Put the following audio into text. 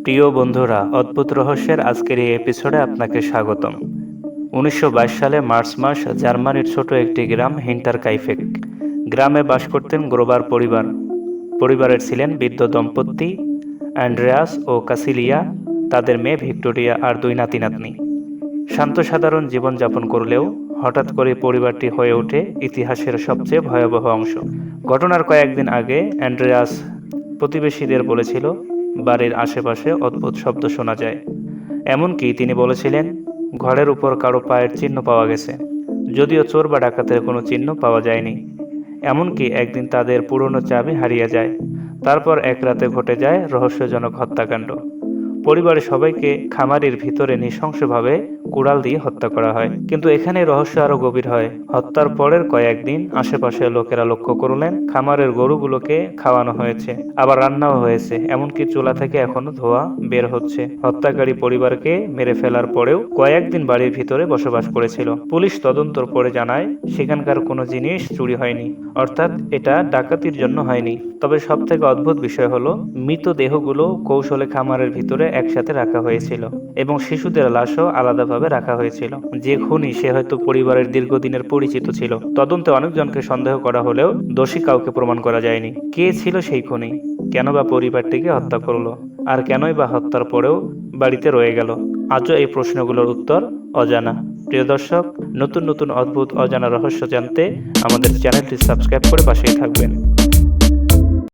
প্রিয় বন্ধুরা, অদ্ভুত রহস্যের আজকের এই এপিসোডে আপনাকে স্বাগতম। 1922 সালে মার্চ মাস জার্মানির ছোট একটি গ্রাম হিন্টারকাইফেক গ্রামে বাস করতেন গ্রোবার পরিবার। পরিবারের ছিলেন বৃদ্ধ দম্পতি অ্যান্ড্রেয়াস ও কাসিলিয়া, তাদের মেয়ে ভিক্টোরিয়া আর দুই নাতি নাতনি। শান্ত সাধারণ জীবনযাপন করলেও হঠাৎ করে পরিবারটি হয়ে ওঠে ইতিহাসের সবচেয়ে ভয়াবহ অংশ। ঘটনার কয়েকদিন আগে অ্যান্ড্রেয়াস প্রতিবেশীদের বলেছিল বাড়ির আশেপাশে অদ্ভুত শব্দ শোনা যায়। এমনকি তিনি বলেছিলেন ঘরের উপর কারো পায়ের চিহ্ন পাওয়া গেছে, যদিও চোর বা ডাকাতের কোনো চিহ্ন পাওয়া যায়নি। এমনকি একদিন তাদের পুরনো চাবি হারিয়ে যায়। তারপর এক রাতে ঘটে যায় রহস্যজনক হত্যাকাণ্ড। পরিবারের সবাইকে খামারির ভিতরে নৃশংসভাবে কুড়াল দিয়ে হত্যা করা হয়। কিন্তু এখানে রহস্য আরো গভীর হয়। হত্যার পরের কয়েকদিন আশেপাশের লোকেরা লক্ষ্য করলেন খামারের গরুগুলোকে খাওয়ানো হয়েছে, আবার রান্নাও হয়েছে, এমনকি চুলা থেকে এখনো ধোঁয়া বের হচ্ছে। হত্যাকারী পরিবারকে মেরে ফেলার পরেও কয়েকদিন বাড়ির ভিতরে বসবাস করেছিল। পুলিশ তদন্ত করে জানায় সেখানকার কোনো জিনিস চুরি হয়নি, অর্থাৎ এটা ডাকাতির জন্য হয়নি। তবে সবথেকে অদ্ভুত বিষয় হলো মৃতদেহগুলো কৌশলে খামারের ভিতরে একসাথে রাখা হয়েছিল এবং শিশুদের লাশও আলাদাভাবে রাখা হয়েছিল। যে খুনি সে হয়তো পরিবারের দীর্ঘদিনের পরিচিত ছিল। তদন্তে অনেকজনকে সন্দেহ করা হলেও দোষী কাউকে প্রমাণ করা যায়নি। কে ছিল সেই খুনি? কেন বা পরিবারটিকে হত্যা করলো? আর কেনই বা হত্যার পরেও বাড়িতে রয়ে গেল? আজও এই প্রশ্নগুলোর উত্তর অজানা। প্রিয় দর্শক, নতুন নতুন অদ্ভুত অজানা রহস্য জানতে আমাদের চ্যানেলটি সাবস্ক্রাইব করে পাশেই থাকবেন।